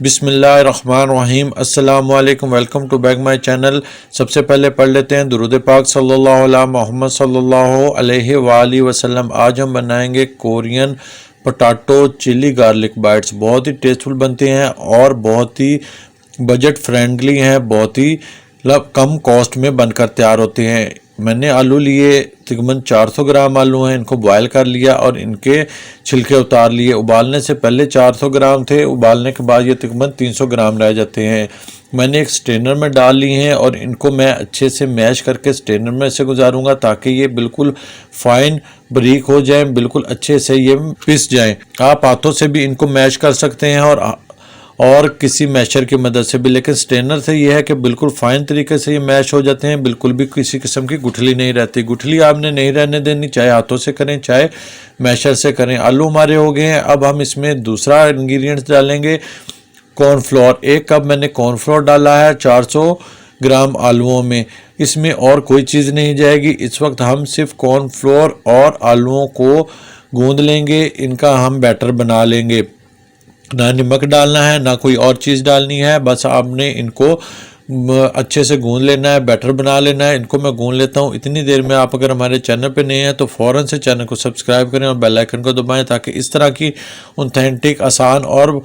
बिस्मिल्लाहिर्रहमानिर्रहीम। अस्सलाम वालेकुम। Welcome to back my channel. सबसे पहले पढ़ लेते हैं दुरूद पाक सल्लल्लाहु अला मोहम्मद सल्लल्लाहु अलैहि वाली वसल्लम। आज हम बनाएंगे Korean potato chilli garlic bites. बहुत ही टेस्टफुल बनते हैं और बहुत ही बजट फ्रेंडली हैं, बहुत ही कम कॉस्ट में बनकर तैयार होते हैं। मैंने आलू लिए, तकरीबन 400 ग्राम आलू हैं। इनको बॉयल कर लिया और इनके छिलके उतार लिए। उबालने से पहले 400 ग्राम थे, उबालने के बाद ये तकरीबन 300 ग्राम रह जाते हैं। मैंने एक स्ट्रेनर में डाल ली हैं और इनको मैं अच्छे से मैश करके स्ट्रेनर में से गुजारूंगा ताकि ये बिल्कुल फाइन बारीक हो जाए, बिल्कुल अच्छे से ये पिस जाएं। आप हाथों से भी इनको मैश कर सकते हैं और किसी मैशर की मदद से भी, लेकिन स्ट्रेनर से ये है कि बिल्कुल फाइन तरीके से ये मैश हो जाते हैं, बिल्कुल भी किसी किस्म की गुठली नहीं रहती। गुठली आपने नहीं रहने देनी, चाहे हाथों से करें चाहे मैशर से करें। आलू हमारे हो गए हैं। अब हम इसमें दूसरा इंग्रेडिएंट्स डालेंगे, कॉर्नफ्लोर। 1 कप मैंने कॉर्नफ्लोर डाला है 400 ग्राम आलूओं में। इसमें और कोई चीज़ नहीं जाएगी। इस वक्त हम सिर्फ कॉर्नफ्लोर और आलूओं को गूंद लेंगे, इनका हम बैटर बना लेंगे। ना नमक डालना है, ना कोई और चीज़ डालनी है, बस आपने इनको अच्छे से गूंद लेना है, बैटर बना लेना है। इनको मैं गूंद लेता हूँ। इतनी देर में आप अगर हमारे चैनल पे नए हैं तो फ़ौरन से चैनल को सब्सक्राइब करें और बेल आइकन को दबाएं ताकि इस तरह की ऑथेंटिक, आसान और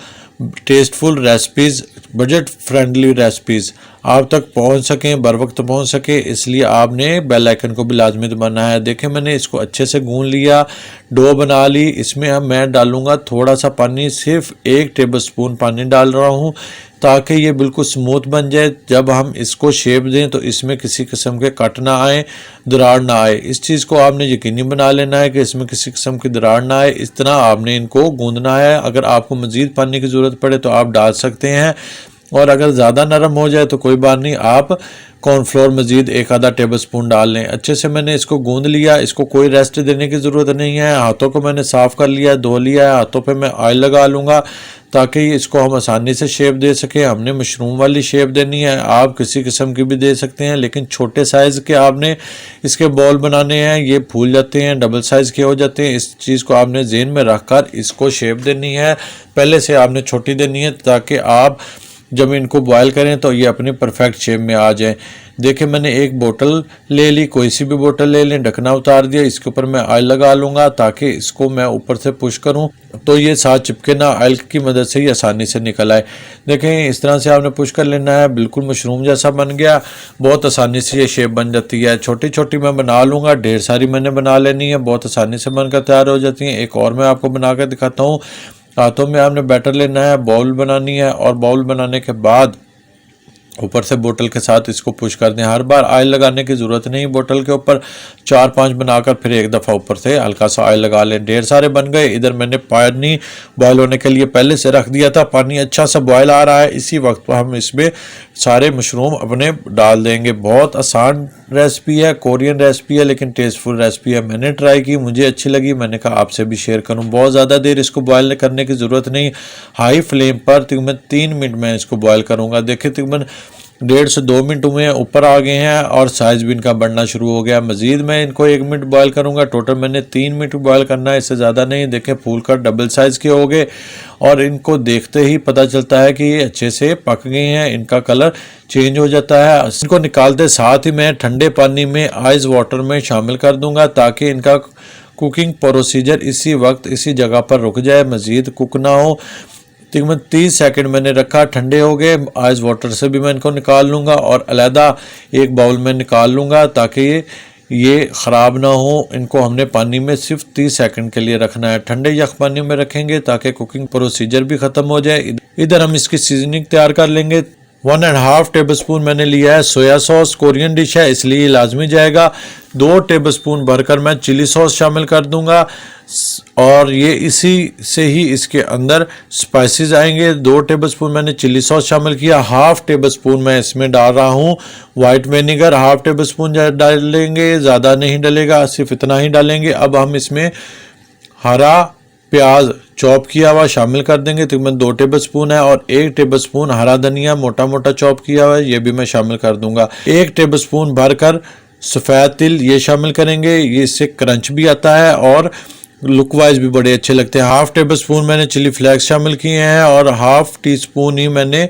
tasteful recipes, budget friendly recipes आप तक पहुंच सकें, बर वक्त पहुंच सके, इसलिए आपने बेल आइकन को भी लाजमी दबाना है। देखें, मैंने इसको अच्छे से गूंद लिया, डो बना ली। इसमें अब मैं डालूंगा थोड़ा सा पानी, सिर्फ 1 टेबलस्पून पानी डाल रहा हूं ताकि ये बिल्कुल स्मूथ बन जाए। जब हम इसको शेप दें तो इसमें किसी किस्म के कट ना आए, दरार ना आए। इस चीज़ को आपने यकीनी बना लेना है कि इसमें किसी किस्म की दरार ना आए। इस तरह आपने इनको गूंदना है। अगर आपको मज़ीद पानी की ज़रूरत पड़े तो आप डाल सकते हैं, और अगर ज़्यादा नरम हो जाए तो कोई बात नहीं, आप कॉर्नफ्लोर मज़ीद 1 आधा टेबलस्पून डाल लें। अच्छे से मैंने इसको गूंद लिया। इसको कोई रेस्ट देने की ज़रूरत नहीं है। हाथों को मैंने साफ़ कर लिया, धो लिया है। हाथों पे मैं ऑयल लगा लूँगा ताकि इसको हम आसानी से शेप दे सकें। हमने मशरूम वाली शेप देनी है, आप किसी किस्म की भी दे सकते हैं, लेकिन छोटे साइज़ के आपने इसके बॉल बनाने हैं। ये फूल जाते हैं, डबल साइज़ के हो जाते हैं। इस चीज़ को आपने ज़हन में रख कर इसको शेप देनी है। पहले से आपने छोटी देनी है ताकि आप जब इनको बॉयल करें तो ये अपनी परफेक्ट शेप में आ जाए। देखिए, मैंने एक बोतल ले ली, कोई सी भी बोतल ले लें, ढकना उतार दिया। इसके ऊपर मैं ऑयल लगा लूँगा ताकि इसको मैं ऊपर से पुश करूँ तो ये साथ चिपके ना, ऑयल की मदद से ही आसानी से निकल आए। देखें, इस तरह से आपने पुश कर लेना है। बिल्कुल मशरूम जैसा बन गया, बहुत आसानी से ये शेप बन जाती है। छोटी छोटी मैं बना लूँगा, ढेर सारी मैंने बना लेनी है, बहुत आसानी से बनकर तैयार हो जाती हैं। एक और मैं आपको बना कर दिखाता हूँ। हाथों में आपने बैटर लेना है, बाउल बनानी है, और बाउल बनाने के बाद ऊपर से बोतल के साथ इसको पुश कर दें। हर बार ऑयल लगाने की ज़रूरत नहीं। बोतल के ऊपर 4-5 बनाकर फिर एक दफ़ा ऊपर से हल्का सा ऑयल लगा लें। ढेर सारे बन गए। इधर मैंने पानी बॉयल होने के लिए पहले से रख दिया था। पानी अच्छा सा बॉयल आ रहा है। इसी वक्त पर हम इसमें सारे मशरूम अपने डाल देंगे। बहुत आसान रेसिपी है, कोरियन रेसिपी है, लेकिन टेस्टफुल रेसिपी है। मैंने ट्राई की, मुझे अच्छी लगी, मैंने कहा आपसे भी शेयर करूं। बहुत ज़्यादा देर इसको बॉयल करने की ज़रूरत नहीं। हाई फ्लेम पर तकरीबन 3 मिनट में इसको बॉयल करूंगा। देखिए, तकरीबन 1.5 से 2 मिनट हुए हैं, ऊपर आ गए हैं और साइज़ भी इनका बढ़ना शुरू हो गया। मज़ीद मैं इनको 1 मिनट बॉयल करूंगा। टोटल मैंने 3 मिनट बॉयल करना है, इससे ज़्यादा नहीं। देखें, फूल कर डबल साइज़ के हो गए और इनको देखते ही पता चलता है कि ये अच्छे से पक गए हैं। इनका कलर चेंज हो जाता है। इनको निकालते साथ ही मैं ठंडे पानी में आइस वाटर में शामिल कर दूंगा ताकि इनका कुकिंग प्रोसीजर इसी वक्त इसी जगह पर रुक जाए, मज़ीद कुक ना हो। तकरीबन 30 सेकंड मैंने रखा, ठंडे हो गए। आइस वाटर से भी मैं इनको निकाल लूँगा और अलहदा एक बाउल में निकाल लूँगा ताकि ये ख़राब ना हो। इनको हमने पानी में सिर्फ 30 सेकंड के लिए रखना है। ठंडे यख पानी में रखेंगे ताकि कुकिंग प्रोसीजर भी ख़त्म हो जाए। इधर हम इसकी सीजनिंग तैयार कर लेंगे। 1.5 टेबलस्पून मैंने लिया है सोया सॉस। कोरियन डिश है इसलिए लाजमी जाएगा। 2 टेबलस्पून भरकर मैं चिली सॉस शामिल कर दूंगा और ये इसी से ही इसके अंदर स्पाइसेस आएंगे। 2 टेबलस्पून मैंने चिली सॉस शामिल किया। 1/2 टेबलस्पून मैं इसमें डाल रहा हूँ वाइट विनेगर। 1/2 टेबलस्पून डालेंगे, ज़्यादा नहीं डलेगा, सिर्फ इतना ही डालेंगे। अब हम इसमें हरा प्याज चॉप किया हुआ शामिल कर देंगे। तकरीबन 2 टेबलस्पून है, और 1 टेबलस्पून हरा धनिया मोटा मोटा चॉप किया हुआ है, ये भी मैं शामिल कर दूंगा। 1 टेबलस्पून भरकर सफ़ेद तिल ये शामिल करेंगे, ये इससे क्रंच भी आता है और लुक वाइज भी बड़े अच्छे लगते हैं। हाफ टेबल स्पून मैंने चिली फ्लेक्स शामिल किए हैं और हाफ टी स्पून ही मैंने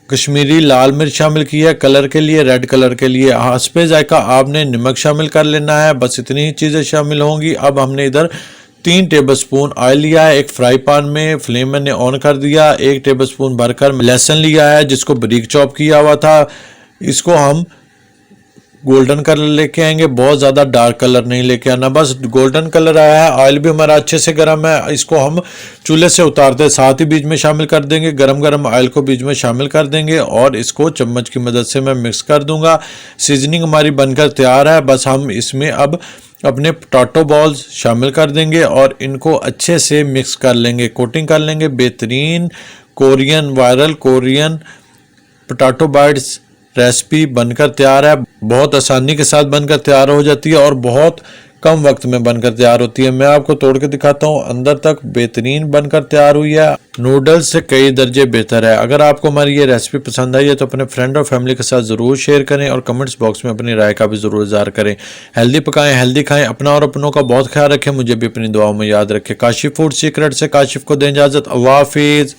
कश्मीरी लाल मिर्च शामिल की है कलर के लिए, रेड कलर के लिए। हस्बे जायका आपने नमक शामिल कर लेना है, बस इतनी ही चीज़ें शामिल होंगी। अब हमने इधर 3 टेबलस्पून ऑयल लिया है, एक फ्राई पैन में फ्लेम मैंने ऑन कर दिया। 1 टेबलस्पून भरकर लहसुन लिया है जिसको बारीक चॉप किया हुआ था, इसको हम गोल्डन कलर लेके आएंगे, बहुत ज़्यादा डार्क कलर नहीं लेके आना, बस गोल्डन कलर आया है। ऑयल भी हमारा अच्छे से गर्म है, इसको हम चूल्हे से उतारते साथ ही बीच में शामिल कर देंगे। गरम गरम ऑयल को बीच में शामिल कर देंगे और इसको चम्मच की मदद से मैं मिक्स कर दूंगा। सीजनिंग हमारी बनकर तैयार है, बस हम इसमें अब अपने पोटैटो बॉल्स शामिल कर देंगे और इनको अच्छे से मिक्स कर लेंगे, कोटिंग कर लेंगे। बेहतरीन viral Korean potato bytes recipe बनकर तैयार है, बहुत आसानी के साथ बनकर तैयार हो जाती है और बहुत कम वक्त में बनकर तैयार होती है। मैं आपको तोड़ के दिखाता हूँ, अंदर तक बेहतरीन बनकर तैयार हुई है, नूडल्स से कई दर्जे बेहतर है। अगर आपको हमारी ये रेसिपी पसंद आई है तो अपने फ्रेंड और फैमिली के साथ ज़रूर शेयर करें और कमेंट्स बॉक्स में अपनी राय का भी ज़रूर इज़हार करें। हेल्दी पकाएं, हेल्दी खाएं, अपना और अपनों का बहुत ख्याल रखें, मुझे भी अपनी दुआओं में याद रखें। काशिफ फूड सीक्रेट से काशिफ को दें इजाज़त। अल्लाह हाफिज़।